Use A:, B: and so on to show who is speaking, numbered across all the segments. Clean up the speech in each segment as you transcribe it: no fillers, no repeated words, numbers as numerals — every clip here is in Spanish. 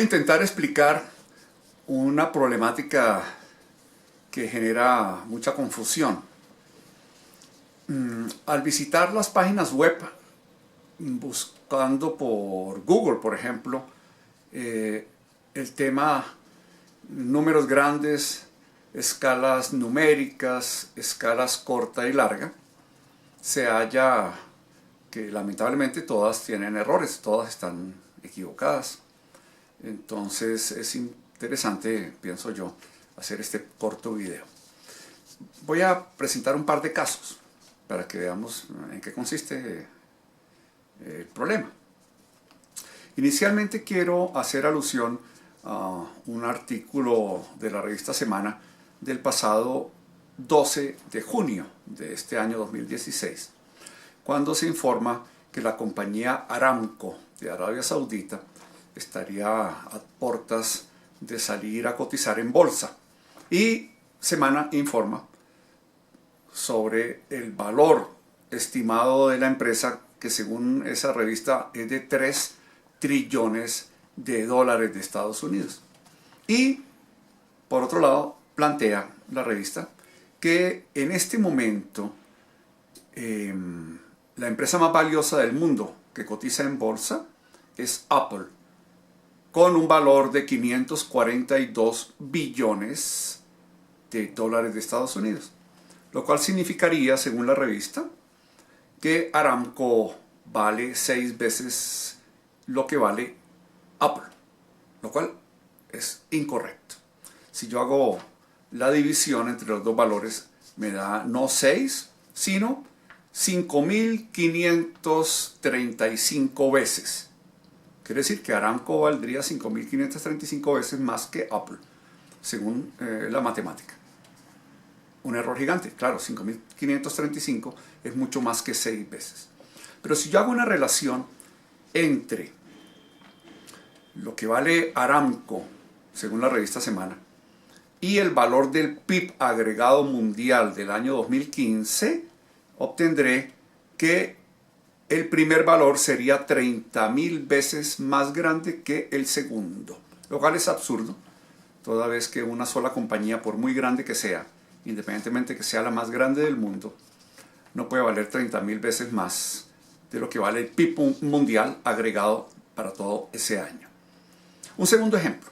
A: intentar explicar una problemática que genera mucha confusión. Al visitar las páginas web, buscando por Google, por ejemplo, el tema números grandes, escalas numéricas, escalas corta y larga, se halla que lamentablemente todas tienen errores, todas están equivocadas. Entonces es interesante, pienso yo, hacer este corto video. Voy a presentar un par de casos para que veamos en qué consiste el problema. Inicialmente quiero hacer alusión a un artículo de la revista Semana del pasado 12 de junio de este año 2016, cuando se informa que la compañía Aramco de Arabia Saudita estaría a puertas de salir a cotizar en bolsa. Y Semana informa sobre el valor estimado de la empresa, que según esa revista es de 3 trillones de dólares de Estados Unidos. Y por otro lado plantea la revista que en este momento la empresa más valiosa del mundo que cotiza en bolsa es Apple, con un valor de 542 billones de dólares de Estados Unidos, lo cual significaría, según la revista, que Aramco vale 6 veces lo que vale Apple, lo cual es incorrecto. Si yo hago la división entre los dos valores, me da no 6, sino 5.535 veces. Quiere decir que Aramco valdría 5.535 veces más que Apple, según la matemática. Un error gigante, claro, 5.535 es mucho más que 6 veces. Pero si yo hago una relación entre lo que vale Aramco, según la revista Semana, y el valor del PIB agregado mundial del año 2015, obtendré que el primer valor sería 30.000 veces más grande que el segundo, lo cual es absurdo, toda vez que una sola compañía, por muy grande que sea, independientemente que sea la más grande del mundo, no puede valer 30.000 veces más de lo que vale el PIB mundial agregado para todo ese año. Un segundo ejemplo.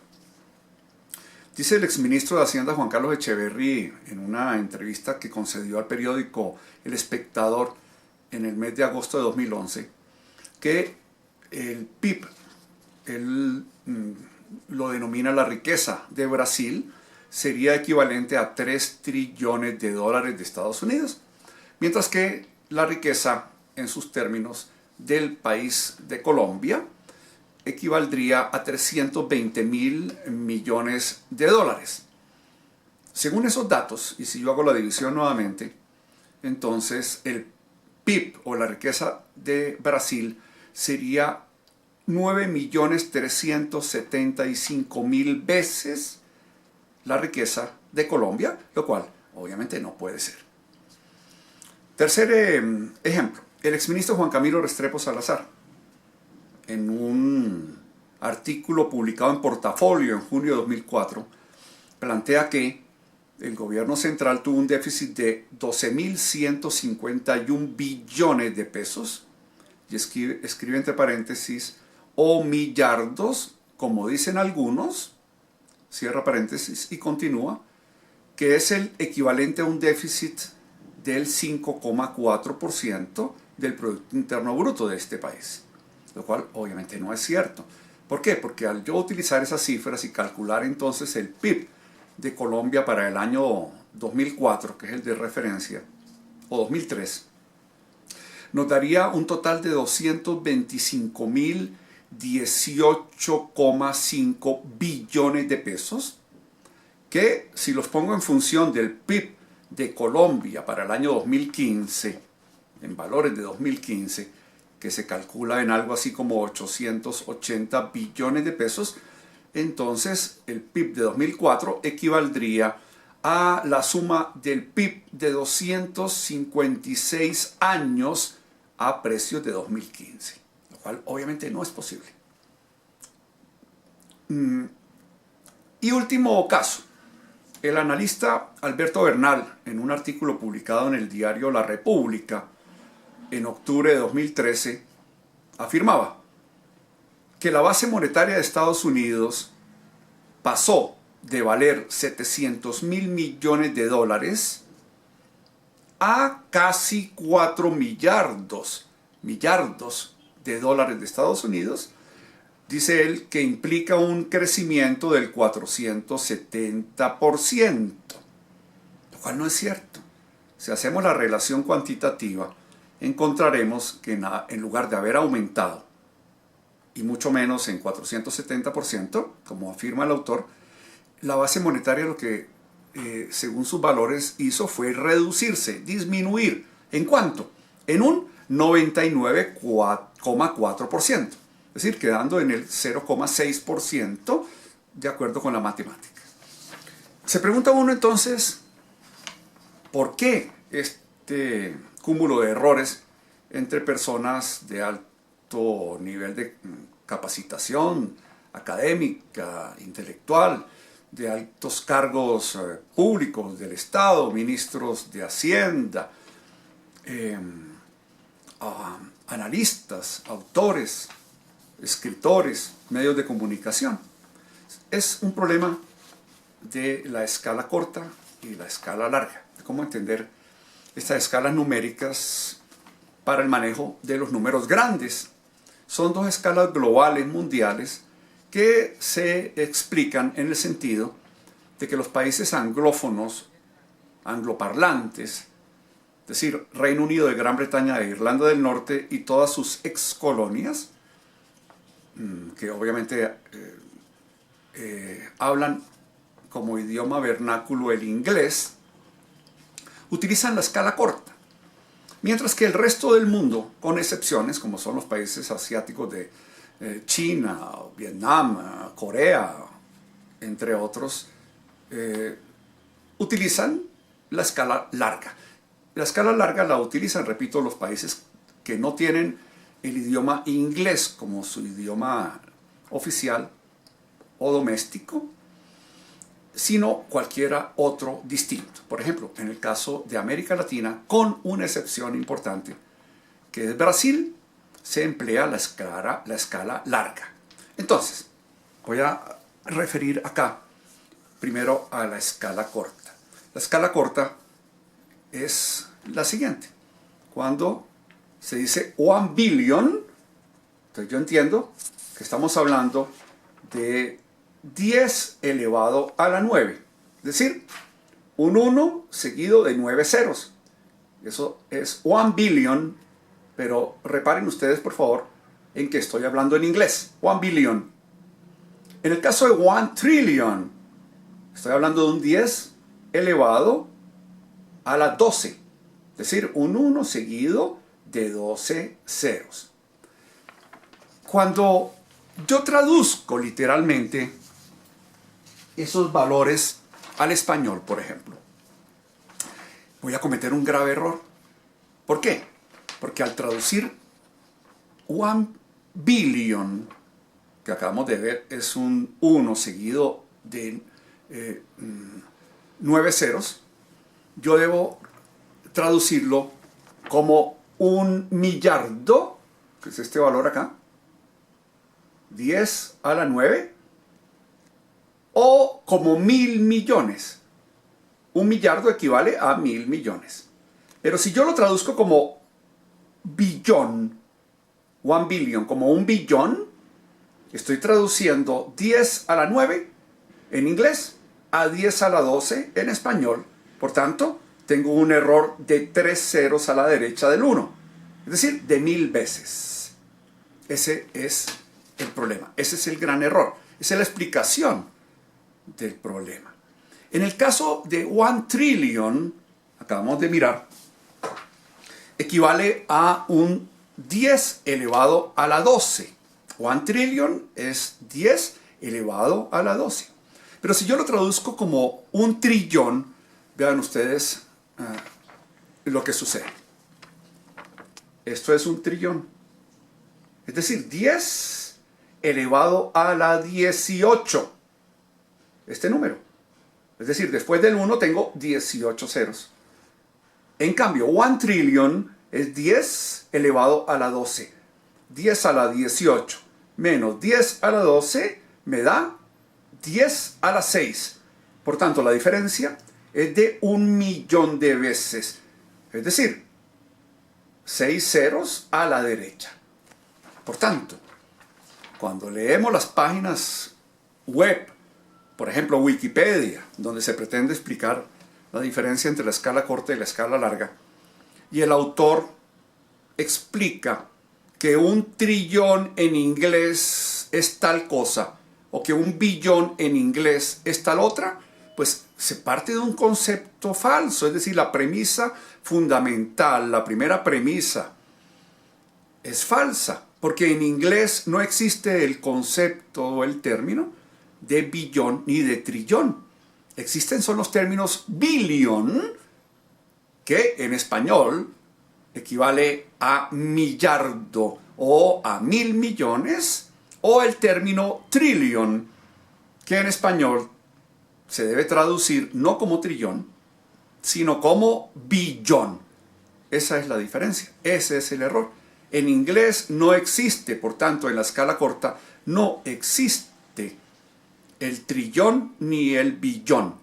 A: Dice el exministro de Hacienda Juan Carlos Echeverry en una entrevista que concedió al periódico El Espectador en el mes de agosto de 2011, que el PIB, él lo denomina la riqueza de Brasil, sería equivalente a 3 trillones de dólares de Estados Unidos, mientras que la riqueza en sus términos del país de Colombia equivaldría a 320.000 millones de dólares. Según esos datos, y si yo hago la división nuevamente, entonces el PIB o la riqueza de Brasil sería 9.375.000 veces la riqueza de Colombia, lo cual obviamente no puede ser. Tercer ejemplo, el exministro Juan Camilo Restrepo Salazar, en un artículo publicado en Portafolio en junio de 2004, plantea que el gobierno central tuvo un déficit de 12.151 billones de pesos, y escribe entre paréntesis, o millardos, como dicen algunos, cierra paréntesis y continúa, que es el equivalente a un déficit del 5,4% del Producto Interno Bruto de este país, lo cual obviamente no es cierto. ¿Por qué? Porque al yo utilizar esas cifras y calcular entonces el PIB de Colombia para el año 2004, que es el de referencia, o 2003, nos daría un total de 225.018,5 billones de pesos, que si los pongo en función del PIB de Colombia para el año 2015, en valores de 2015, que se calcula en algo así como 880 billones de pesos, entonces el PIB de 2004 equivaldría a la suma del PIB de 256 años a precios de 2015, lo cual obviamente no es posible. Y último caso, el analista Alberto Bernal, en un artículo publicado en el diario La República en octubre de 2013, afirmaba que la base monetaria de Estados Unidos pasó de valer 700.000 millones de dólares a casi 4 millardos de dólares de Estados Unidos. Dice él que implica un crecimiento del 470%, lo cual no es cierto. Si hacemos la relación cuantitativa, encontraremos que en lugar de haber aumentado, y mucho menos en 470%, como afirma el autor, la base monetaria lo que, según sus valores, hizo fue reducirse, disminuir. ¿En cuánto? En un 99,4%. Es decir, quedando en el 0,6% de acuerdo con la matemática. Se pregunta uno entonces, ¿por qué este cúmulo de errores entre personas de alto nivel de capacitación académica, intelectual, de altos cargos públicos del Estado, ministros de Hacienda, analistas, autores, escritores, medios de comunicación? Es un problema de la escala corta y la escala larga. ¿Cómo entender estas escalas numéricas para el manejo de los números grandes? Son dos escalas globales mundiales que se explican en el sentido de que los países anglófonos, angloparlantes, es decir, Reino Unido, de Gran Bretaña e Irlanda del Norte y todas sus excolonias, que obviamente hablan como idioma vernáculo el inglés, utilizan la escala corta. Mientras que el resto del mundo, con excepciones como son los países asiáticos de China, Vietnam, Corea, entre otros, utilizan la escala larga. La escala larga la utilizan, repito, los países que no tienen el idioma inglés como su idioma oficial o doméstico, sino cualquiera otro distinto. Por ejemplo, en el caso de América Latina, con una excepción importante, que es Brasil, se emplea la escala larga. Entonces, voy a referir acá primero a la escala corta. La escala corta es la siguiente. Cuando se dice 1 billion, entonces yo entiendo que estamos hablando de 10 elevado a la 9. Es decir, un 1 seguido de 9 ceros. Eso es 1 billion, pero reparen ustedes, por favor, en que estoy hablando en inglés. 1 billion. En el caso de 1 trillion, estoy hablando de un 10 elevado a la 12. Es decir, un 1 seguido de 12 ceros. Cuando yo traduzco literalmente esos valores al español, por ejemplo, voy a cometer un grave error. ¿Por qué? Porque al traducir 1 billion, que acabamos de ver, es un 1 seguido de 9 ceros, yo debo traducirlo como 1 millardo, que es este valor acá, 10 a la 9, o como 1.000 millones. 1 millardo equivale a 1.000 millones. Pero si yo lo traduzco como billón, 1 billion, como un billón, estoy traduciendo 10 a la 9 en inglés a 10 a la 12 en español. Por tanto, tengo un error de 3 ceros a la derecha del 1. Es decir, de 1.000 veces. Ese es el problema. Ese es el gran error. Esa es la explicación del problema. En el caso de 1 trillion, acabamos de mirar, equivale a un 10 elevado a la 12. 1 trillion es 10 elevado a la 12. Pero si yo lo traduzco como un trillón, vean ustedes lo que sucede. Esto es un trillón. Es decir, 10 elevado a la 18. Este número. Es decir, después del 1 tengo 18 ceros. En cambio, 1 trillion es 10 elevado a la 12. 10 a la 18 menos 10 a la 12 me da 10 a la 6. Por tanto, la diferencia es de 1.000.000 de veces. Es decir, 6 ceros a la derecha. Por tanto, cuando leemos las páginas web, por ejemplo Wikipedia, donde se pretende explicar la diferencia entre la escala corta y la escala larga, y el autor explica que 1 trillón en inglés es tal cosa, o que 1 billón en inglés es tal otra, pues se parte de un concepto falso. Es decir, la premisa fundamental, la primera premisa, es falsa, porque en inglés no existe el concepto o el término de billón ni de trillón. Existen son los términos billion, que en español equivale a millardo o a 1.000 millones, o el término trillion, que en español se debe traducir no como trillón, sino como billón. Esa es la diferencia, ese es el error. En inglés no existe, por tanto, en la escala corta, no existe el trillón ni el billón.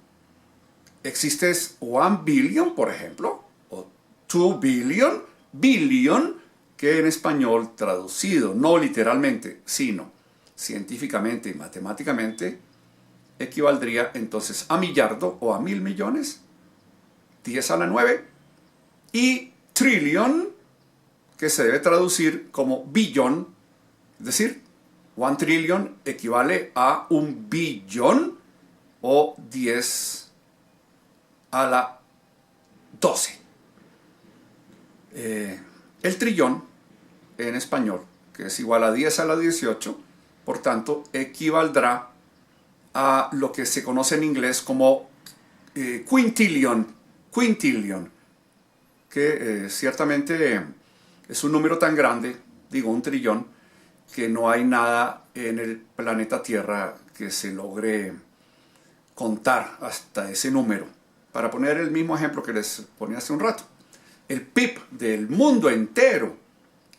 A: Existe 1 billion, por ejemplo, o 2 billion, billion, que en español traducido, no literalmente, sino científicamente y matemáticamente, equivaldría entonces a millardo o a 1.000 millones, 10 a la 9, y trillion, que se debe traducir como billón, es decir, 1 trillion equivale a 1 billón o 10 a la 12. El trillón en español, que es igual a 10 a la 18, por tanto, equivaldrá a lo que se conoce en inglés como quintillion, que ciertamente es un número tan grande, digo 1 trillón, que no hay nada en el planeta Tierra que se logre contar hasta ese número. Para poner el mismo ejemplo que les ponía hace un rato, el PIB del mundo entero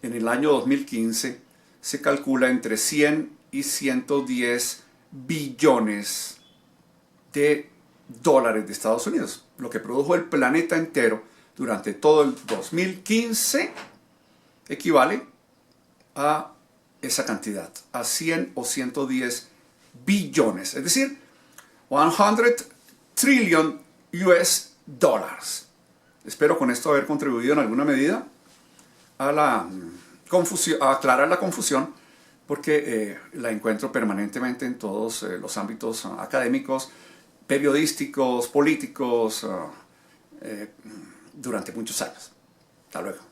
A: en el año 2015 se calcula entre 100 y 110 billones de dólares de Estados Unidos. Lo que produjo el planeta entero durante todo el 2015 equivale a esa cantidad, a 100 o 110 billones, es decir, 100 trillion US dollars. Espero con esto haber contribuido en alguna medida a la confusión, a aclarar la confusión, porque la encuentro permanentemente en todos los ámbitos académicos, periodísticos, políticos, durante muchos años. Hasta luego.